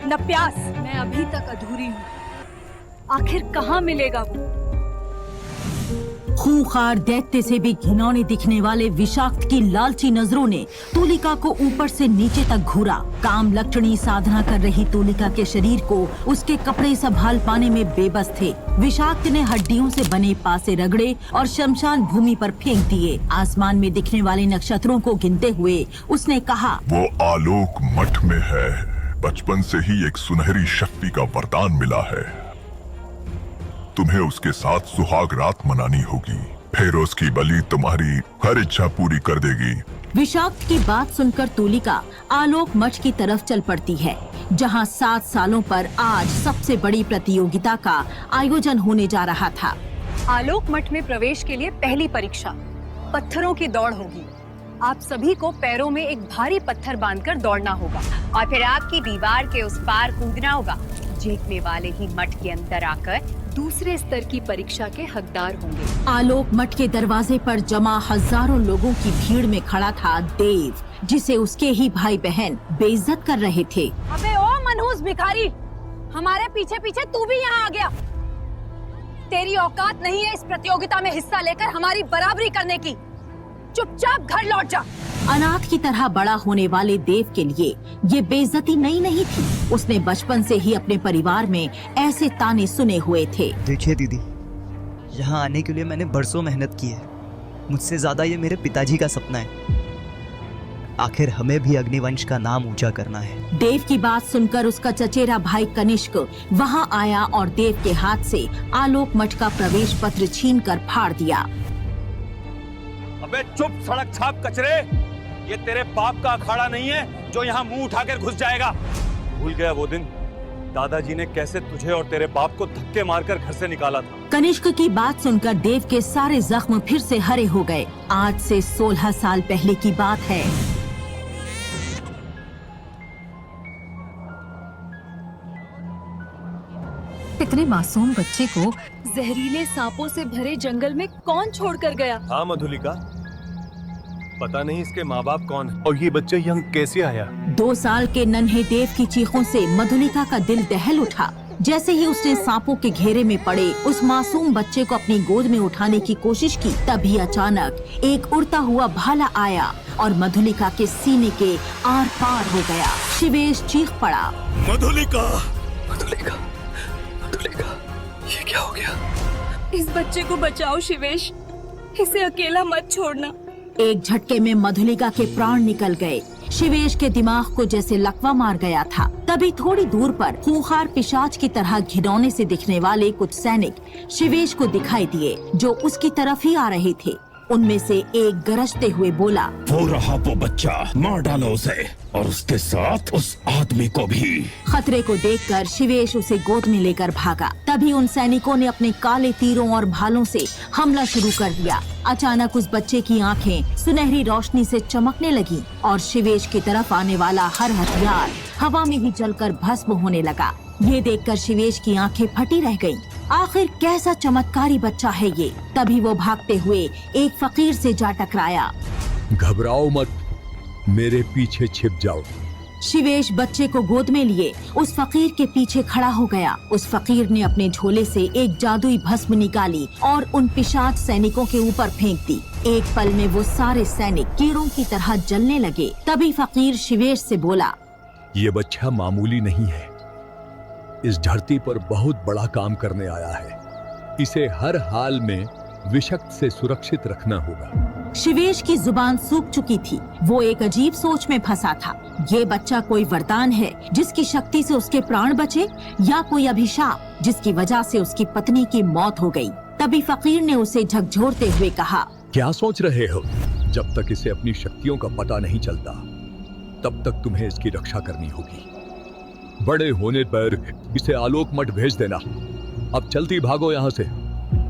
न प्यास। मैं अभी तक अधूरी हूँ, आखिर कहाँ मिलेगा वो? खूंखार दैत्य से भी घिनौने दिखने वाले विषाक्त की लालची नजरों ने तुलिका को ऊपर से नीचे तक घूरा। काम लक्षणी साधना कर रही तुलिका के शरीर को उसके कपड़े संभाल पाने में बेबस थे। विषाक्त ने हड्डियों से बने पासे रगड़े और शमशान भूमि पर फेंक दिए। आसमान में दिखने वाले नक्षत्रों को गिनते हुए उसने कहा, वो आलोक मठ में है। बचपन से ही एक सुनहरी शक्ति का वरदान मिला है। तुम्हें उसके साथ सुहाग रात मनानी होगी, फिर उसकी बलि तुम्हारी हर इच्छा पूरी कर देगी। विषाक्त की बात सुनकर तुलिका आलोक मठ की तरफ चल पड़ती है, जहां 7 सालों पर आज सबसे बड़ी प्रतियोगिता का आयोजन होने जा रहा था। आलोक मठ में प्रवेश के लिए पहली परीक्षा पत्थरों की दौड़ होगी। आप सभी को पैरों में एक भारी पत्थर बांधकर दौड़ना होगा और फिर आपकी दीवार के उस पार कूदना होगा। जीतने वाले ही मठ के अंदर आकर दूसरे स्तर की परीक्षा के हकदार होंगे। आलोक मठ के दरवाजे पर जमा हजारों लोगों की भीड़ में खड़ा था देव, जिसे उसके ही भाई बहन बेइज्जत कर रहे थे। अबे ओ मनहूस भिखारी, हमारे पीछे पीछे तू भी यहाँ आ गया। तेरी औकात नहीं है इस प्रतियोगिता में हिस्सा लेकर हमारी बराबरी करने की। चुपचाप घर लौट जा। अनाथ की तरह बड़ा होने वाले देव के लिए ये बेइज्जती नई नहीं थी। उसने बचपन से ही अपने परिवार में ऐसे ताने सुने हुए थे। देखिए दीदी, यहाँ आने के लिए मैंने बरसों मेहनत की है। मुझसे ज्यादा ये मेरे पिताजी का सपना है। आखिर हमें भी अग्निवंश का नाम ऊंचा करना है। देव की बात सुनकर उसका चचेरा भाई कनिष्क वहाँ आया और देव के हाथ से आलोक मठ का प्रवेश पत्र छीनकर फाड़ दिया। अबे चुप सड़क छाप कचरे, ये तेरे बाप का अखाड़ा नहीं है जो यहाँ मुंह उठाकर घुस जाएगा। भूल गया वो दिन दादाजी ने कैसे तुझे और तेरे बाप को धक्के मारकर घर से निकाला था। कनिष्क की बात सुनकर देव के सारे जख्म फिर से हरे हो गए। आज से 16 साल पहले की बात है। इतने मासूम बच्चे को जहरीले सांपों से भरे जंगल में कौन छोड़कर गया? हाँ मधुलिका, पता नहीं इसके माँ बाप कौन है और ये बच्चा यहाँ कैसे आया। 2 साल के नन्हे देव की चीखों से मधुलिका का दिल दहल उठा। जैसे ही उसने सांपों के घेरे में पड़े उस मासूम बच्चे को अपनी गोद में उठाने की कोशिश की, तभी अचानक एक उड़ता हुआ भाला आया और मधुलिका के सीने के आर पार हो गया। शिवेश चीख पड़ा, मधुलिका, मधुलिका, मधुलिका, ये क्या हो गया? इस बच्चे को बचाओ शिवेश, इसे अकेला मत छोड़ना। एक झटके में मधुलिका के प्राण निकल गए। शिवेश के दिमाग को जैसे लकवा मार गया था। तभी थोड़ी दूर पर खूंखार पिशाच की तरह घिनौने से दिखने वाले कुछ सैनिक शिवेश को दिखाई दिए, जो उसकी तरफ ही आ रहे थे। उनमें से एक गरजते हुए बोला, वो रहा वो बच्चा, मार डालो उसे और उसके साथ उस आदमी को भी। खतरे को देखकर शिवेश उसे गोद में लेकर भागा। तभी उन सैनिकों ने अपने काले तीरों और भालों से हमला शुरू कर दिया। अचानक उस बच्चे की आंखें सुनहरी रोशनी से चमकने लगी और शिवेश की तरफ आने वाला हर हथियार हवा में ही जलकर भस्म होने लगा। ये देखकर शिवेश की आंखें फटी रह गईं। आखिर कैसा चमत्कारी बच्चा है ये। तभी वो भागते हुए एक फकीर से जा टकराया। घबराओ मत, मेरे पीछे छिप जाओ। शिवेश बच्चे को गोद में लिए उस फकीर के पीछे खड़ा हो गया। उस फकीर ने अपने झोले से एक जादुई भस्म निकाली और उन पिशाच सैनिकों के ऊपर फेंक दी। एक पल में वो सारे सैनिक कीड़ों की तरह जलने लगे। तभी फकीर शिवेश से बोला, ये बच्चा मामूली नहीं है, इस धरती पर बहुत बड़ा काम करने आया है। इसे हर हाल में विषक्त से सुरक्षित रखना होगा। शिवेश की जुबान सूख चुकी थी। वो एक अजीब सोच में फंसा था। ये बच्चा कोई वरदान है जिसकी शक्ति से उसके प्राण बचे, या कोई अभिशाप जिसकी वजह से उसकी पत्नी की मौत हो गई। तभी फकीर ने उसे झकझोरते हुए कहा, क्या सोच रहे हो? जब तक इसे अपनी शक्तियों का पता नहीं चलता, तब तक तुम्हें इसकी रक्षा करनी होगी। बड़े होने पर इसे आलोक मठ भेज देना। अब चलती भागो यहाँ से,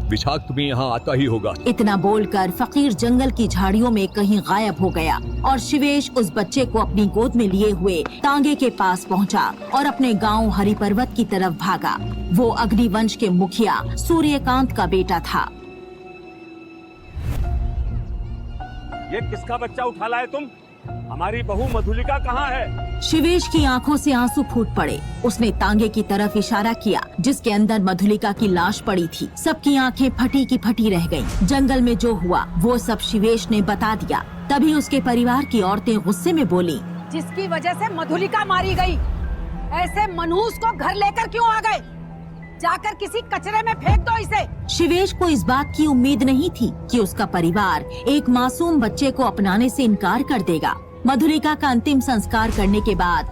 विषाक्त भी यहाँ आता ही होगा। इतना बोलकर फकीर जंगल की झाड़ियों में कहीं गायब हो गया और शिवेश उस बच्चे को अपनी गोद में लिए हुए तांगे के पास पहुँचा और अपने गांव हरिपर्वत की तरफ भागा। वो अग्निवंश के मुखिया सूर्यकांत का बेटा था। ये किसका बच्चा उठा लाए तुम? हमारी बहू मधुलिका कहाँ है? शिवेश की आंखों से आंसू फूट पड़े। उसने तांगे की तरफ इशारा किया जिसके अंदर मधुलिका की लाश पड़ी थी। सबकी आंखें फटी की फटी रह गईं। जंगल में जो हुआ वो सब शिवेश ने बता दिया। तभी उसके परिवार की औरतें गुस्से में बोली, जिसकी वजह से मधुलिका मारी गई, ऐसे मनहूस को घर लेकर क्यों आ गए? जाकर किसी कचरे में फेंक दो इसे। शिवेश को इस बात की उम्मीद नहीं थी कि उसका परिवार एक मासूम बच्चे को अपनाने से इनकार कर देगा। मधुलिका का अंतिम संस्कार करने के बाद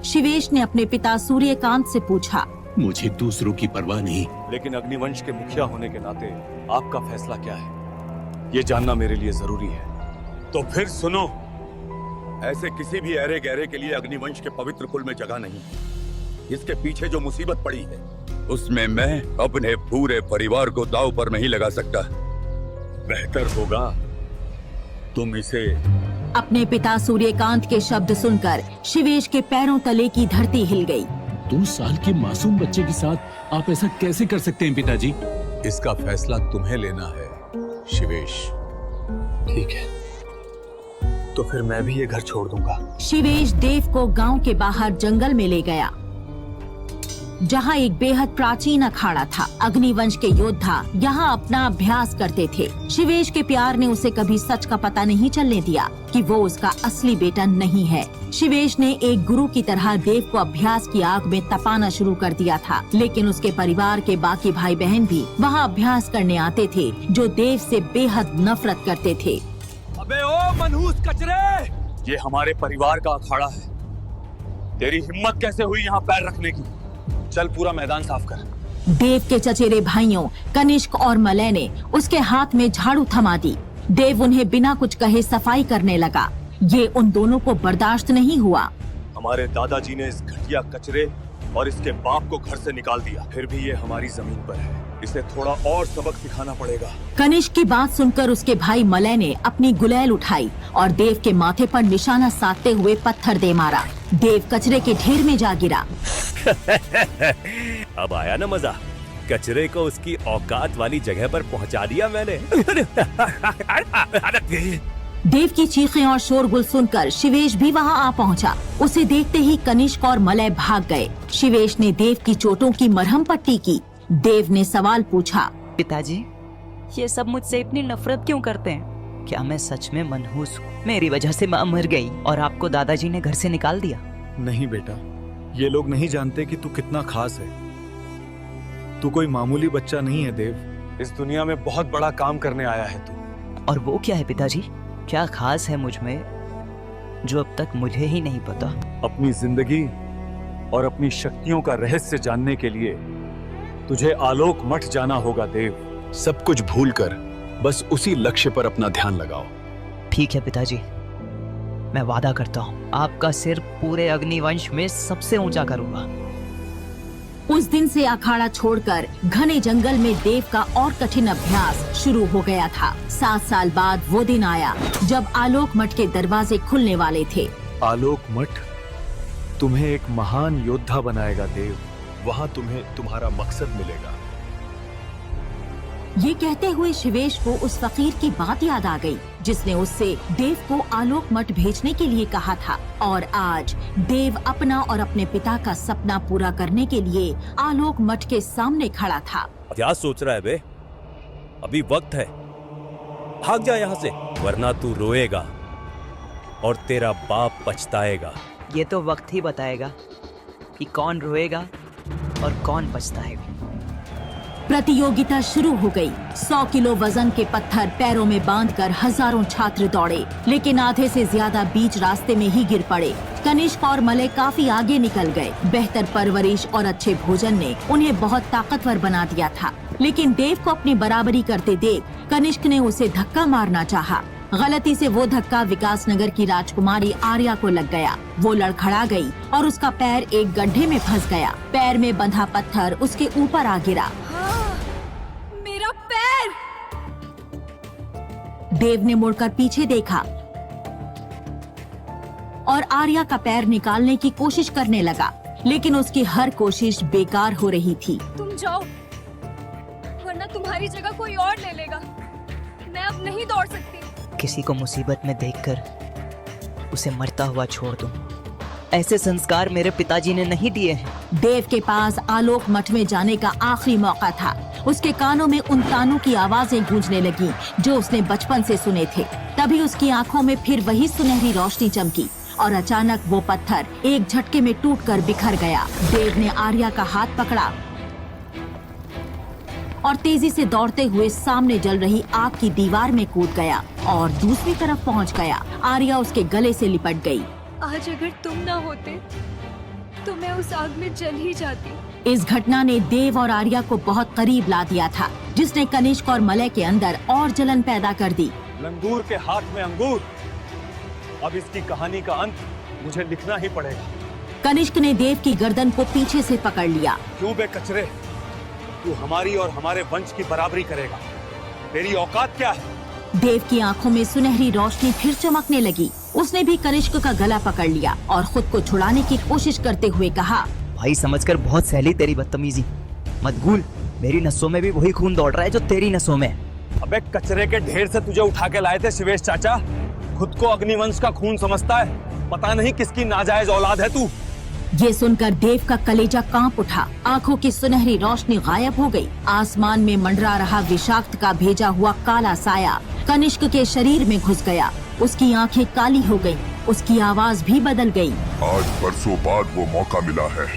शिवेश ने अपने पिता सूर्यकांत से पूछा, मुझे दूसरों की परवाह नहीं। लेकिन अग्निवंश के मुखिया होने के नाते आपका फैसला क्या है, ये जानना मेरे लिए जरूरी है। तो फिर सुनो, ऐसे किसी भी अरे गहरे के लिए अग्निवंश के पवित्र कुल में जगह नहीं। इसके पीछे जो मुसीबत पड़ी है उसमें मैं अपने पूरे परिवार को दांव पर नहीं लगा सकता। बेहतर होगा तुम इसे। अपने पिता सूर्यकांत के शब्द सुनकर शिवेश के पैरों तले की धरती हिल गई। 2 साल के मासूम बच्चे के साथ आप ऐसा कैसे कर सकते हैं पिताजी? इसका फैसला तुम्हें लेना है शिवेश। ठीक है, तो फिर मैं भी ये घर छोड़ दूंगा। शिवेश देव को गांव के बाहर जंगल में ले गया जहां एक बेहद प्राचीन अखाड़ा था। अग्निवंश के योद्धा यहाँ अपना अभ्यास करते थे। शिवेश के प्यार ने उसे कभी सच का पता नहीं चलने दिया कि वो उसका असली बेटा नहीं है। शिवेश ने एक गुरु की तरह देव को अभ्यास की आग में तपाना शुरू कर दिया था, लेकिन उसके परिवार के बाकी भाई बहन भी वहाँ अभ्यास करने आते थे जो देव से बेहद नफरत करते थे। अबे ओ मनहूस कचरे, ये हमारे परिवार का अखाड़ा है। तेरी हिम्मत कैसे हुई यहाँ पैर रखने की? चल पूरा मैदान साफ कर। देव के चचेरे भाइयों कनिष्क और मलय ने उसके हाथ में झाड़ू थमा दी। देव उन्हें बिना कुछ कहे सफाई करने लगा। ये उन दोनों को बर्दाश्त नहीं हुआ। हमारे दादाजी ने इस घटिया कचरे और इसके बाप को घर से निकाल दिया, फिर भी ये हमारी जमीन पर है। इसे थोड़ा और सबक सिखाना पड़ेगा। कनिष्क की बात सुनकर उसके भाई मलय ने अपनी गुलेल उठाई और देव के माथे पर निशाना साधते हुए पत्थर दे मारा। देव कचरे के ढेर में जा गिरा। अब आया ना मजा, कचरे को उसकी औकात वाली जगह पर पहुंचा दिया मैंने। देव की चीखें और शोरगुल सुनकर शिवेश भी वहां आ पहुंचा। उसे देखते ही कनिष्क और मलय भाग गए। शिवेश ने देव की चोटों की मरहम पट्टी की। देव ने सवाल पूछा, पिताजी, ये सब मुझसे इतनी नफरत क्यों करते हैं? क्या मैं सच में मनहूस हूँ? मेरी वजह से माँ मर गई और आपको दादाजी ने घर से निकाल दिया। नहीं बेटा, ये लोग नहीं जानते कि तू कितना खास है। तू कोई मामूली बच्चा नहीं है देव। इस दुनिया में बहुत बड़ा काम करने आया है तू। और वो क्या है पिताजी? क्या खास है मुझ में जो अब तक मुझे ही नहीं पता? अपनी जिंदगी और अपनी शक्तियों का रहस्य जानने के लिए तुझे आलोक मठ जाना होगा देव। सब कुछ भूलकर बस उसी लक्ष्य पर अपना ध्यान लगाओ। ठीक है पिताजी, मैं वादा करता हूँ आपका सिर पूरे अग्निवंश में सबसे ऊंचा करूंगा। उस दिन से अखाड़ा छोड़कर घने जंगल में देव का और कठिन अभ्यास शुरू हो गया था। 7 साल बाद वो दिन आया जब आलोक मठ के दरवाजे खुलने वाले थे। आलोक मठ तुम्हें एक महान योद्धा बनाएगा देव। वहाँ तुम्हें तुम्हारा मकसद मिलेगा। ये कहते हुए शिवेश को उस फकीर की बात याद आ गई जिसने उससे देव को आलोक मठ भेजने के लिए कहा था। और आज देव अपना और अपने पिता का सपना पूरा करने के लिए आलोक मठ के सामने खड़ा था। क्या सोच रहा है बे? अभी वक्त है, भाग जा यहाँ से, वरना तू रोएगा और तेरा बाप पछताएगा। ये तो वक्त ही बताएगा कि कौन रोएगा और कौन पछताएगा। प्रतियोगिता शुरू हो गई। 100 किलो वजन के पत्थर पैरों में बांधकर हजारों छात्र दौड़े, लेकिन आधे से ज्यादा बीच रास्ते में ही गिर पड़े। कनिष्क और मलय काफी आगे निकल गए। बेहतर परवरिश और अच्छे भोजन ने उन्हें बहुत ताकतवर बना दिया था, लेकिन देव को अपनी बराबरी करते देख कनिष्क ने उसे धक्का मारना चाहा। गलती से वो धक्का विकासनगर की राजकुमारी आर्या को लग गया। वो लड़खड़ा गई और उसका पैर एक गड्ढे में फंस गया। पैर में बंधा पत्थर उसके ऊपर आ गिरा। मेरा पैर! देव ने मुड़कर पीछे देखा और आर्या का पैर निकालने की कोशिश करने लगा, लेकिन उसकी हर कोशिश बेकार हो रही थी। तुम जाओ, वरना तुम्हारी जगह कोई और ले लेगा। मैं अब नहीं दौड़ सकती। किसी को मुसीबत में देखकर उसे मरता हुआ छोड़ दूं। ऐसे संस्कार मेरे पिताजी ने नहीं दिए हैं। देव के पास आलोक मठ में जाने का आखिरी मौका था। उसके कानों में उन तानों की आवाजें गूंजने लगी जो उसने बचपन से सुने थे। तभी उसकी आंखों में फिर वही सुनहरी रोशनी चमकी और अचानक वो पत्थर एक झटके में टूटकर बिखर गया। देव ने आर्या का हाथ पकड़ा और तेजी से दौड़ते हुए सामने जल रही आग की दीवार में कूद गया और दूसरी तरफ पहुंच गया। आर्या उसके गले से लिपट गई। आज अगर तुम ना होते तो मैं उस आग में जल ही जाती। इस घटना ने देव और आर्या को बहुत करीब ला दिया था, जिसने कनिष्क और मलय के अंदर और जलन पैदा कर दी। लंगूर के हाथ में अंगूर। अब इसकी कहानी का अंत मुझे लिखना ही पड़ेगा। कनिष्क ने देव की गर्दन को पीछे से पकड़ लिया। क्यों बे कचरे, तू हमारी और हमारे वंश की बराबरी करेगा? तेरी औकात क्या है? देव की आंखों में सुनहरी रोशनी फिर चमकने लगी। उसने भी कनिष्क का गला पकड़ लिया और खुद को छुड़ाने की कोशिश करते हुए कहा, भाई समझकर बहुत सहली तेरी बदतमीजी। मत भूल, मेरी नसों में भी वही खून दौड़ रहा है जो तेरी नसों में। अबे कचरे के ढेर से तुझे उठा के लाए थे शिवेश चाचा। खुद को अग्निवंश का खून समझता है। पता नहीं किसकी नाजायज औलाद है तू। ये सुनकर देव का कलेजा कांप उठा। आंखों की सुनहरी रोशनी गायब हो गई। आसमान में मंडरा रहा विषाक्त का भेजा हुआ काला साया कनिष्क के शरीर में घुस गया। उसकी आंखें काली हो गईं, उसकी आवाज भी बदल गई। आज बरसों बाद वो मौका मिला है।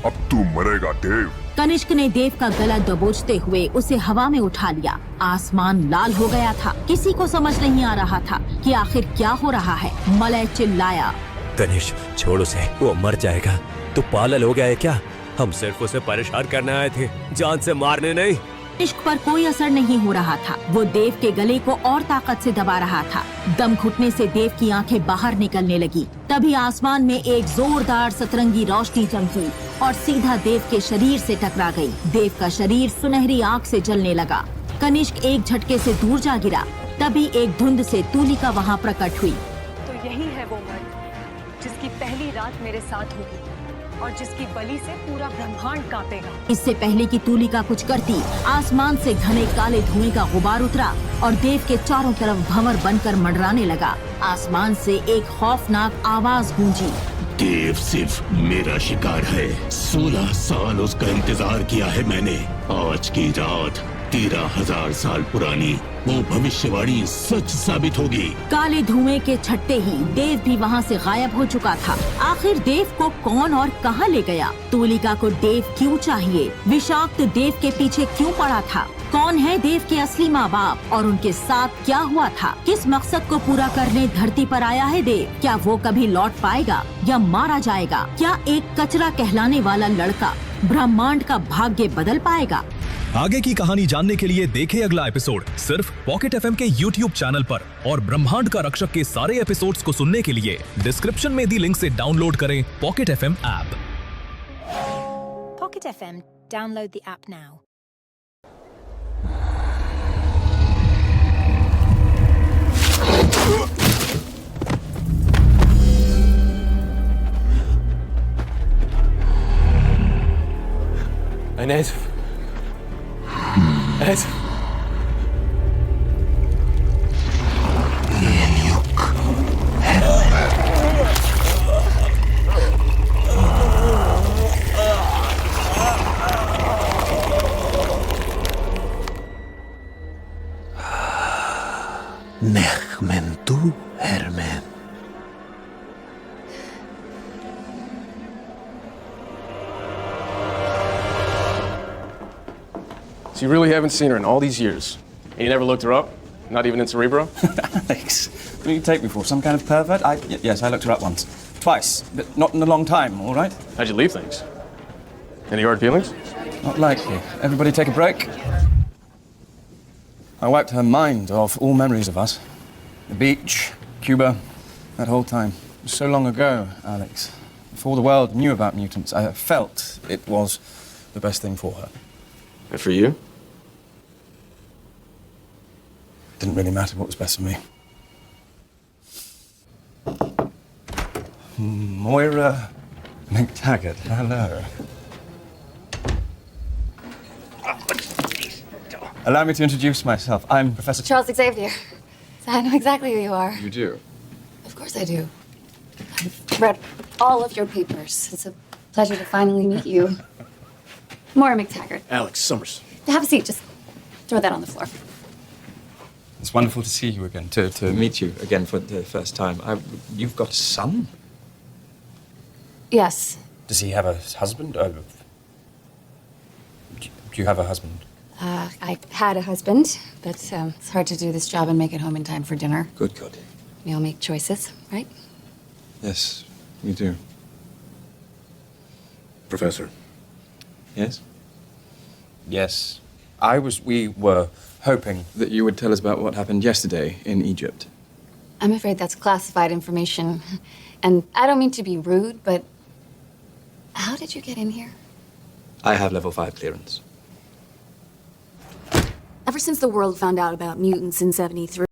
अब तू मरेगा देव। कनिष्क ने देव का गला दबोचते हुए उसे हवा में उठा लिया। आसमान लाल हो गया था। किसी को समझ नहीं आ रहा था कि आखिर क्या हो रहा है। मलय चिल्लाया, कनिष्क छोड़ उसे, वो मर जाएगा। तू पागल हो गया है क्या? हम सिर्फ उसे परेशान करने आए थे, जान से मारने नहीं। इश्क पर कोई असर नहीं हो रहा था। वो देव के गले को और ताकत से दबा रहा था। दम घुटने से देव की आंखें बाहर निकलने लगी। तभी आसमान में एक जोरदार सतरंगी रोशनी चमकी और सीधा देव के शरीर से टकरा गई। देव का शरीर सुनहरी आग से जलने लगा। कनिष्क एक झटके से दूर जा गिरा। तभी एक धुंध से तूलिका वहाँ प्रकट हुई। तो यही है वो मर्द जिसकी पहली रात मेरे साथ होगी और जिसकी बलि से पूरा ब्रह्मांड कांपेगा। इससे पहले कि तूलिका कुछ करती, आसमान से घने काले धुएं का गुबार उतरा और देव के चारों तरफ भंवर बनकर मंडराने लगा। आसमान से एक खौफनाक आवाज गूंजी, देव सिर्फ मेरा शिकार है। 16 साल उसका इंतजार किया है मैंने। आज की रात 13,000 साल पुरानी वो भविष्यवाणी सच साबित होगी। काले धुएं के छट्टे ही देव भी वहाँ से गायब हो चुका था। आखिर देव को कौन और कहाँ ले गया? तूलिका को देव क्यों चाहिए? विषाक्त देव के पीछे क्यों पड़ा था? कौन है देव के असली माँ बाप और उनके साथ क्या हुआ था? किस मकसद को पूरा करने धरती पर आया है देव? क्या वो कभी लौट पाएगा या मारा जाएगा? क्या एक कचरा कहलाने वाला लड़का ब्रह्मांड का भाग्य बदल पाएगा? आगे की कहानी जानने के लिए देखें अगला एपिसोड सिर्फ पॉकेट एफएम के YouTube चैनल पर। और ब्रह्मांड का रक्षक के सारे एपिसोड्स को सुनने के लिए डिस्क्रिप्शन में दी लिंक से डाउनलोड करें pocket FM app. Pocket FM, download the app now. Inês. Inês. Nechmen tu, Hermen. So you really haven't seen her in all these years? And you never looked her up? Not even in Cerebro? Alex, what do you take me for? Some kind of pervert? Yes, I looked her up once. Twice, but not in a long time, all right? How'd you leave things? Any hard feelings? Not likely. Everybody take a break. I wiped her mind off all memories of us. The beach, Cuba, that whole time. It was so long ago, Alex. Before the world knew about mutants, I felt it was the best thing for her. And for you? Didn't really matter what was best for me. Moira McTaggart, hello. Allow me to introduce myself. I'm Professor Charles Xavier. So I know exactly who you are. You do? course I do. I've read all of your papers. It's a pleasure to finally meet you. Maura McTaggart. Alex Summers. Have a seat. Just throw that on the floor. It's wonderful to see you again, to meet you again for the first time. You've got a son? Yes. Does he have a husband? Do you have a husband? I had a husband, but it's hard to do this job and make it home in time for dinner. Good. We all make choices, right? Yes, we do. Professor. Yes? Yes. We were hoping that you would tell us about what happened yesterday in Egypt. I'm afraid that's classified information. And I don't mean to be rude, but how did you get in here? I have level 5 clearance. Ever since the world found out about mutants in '73,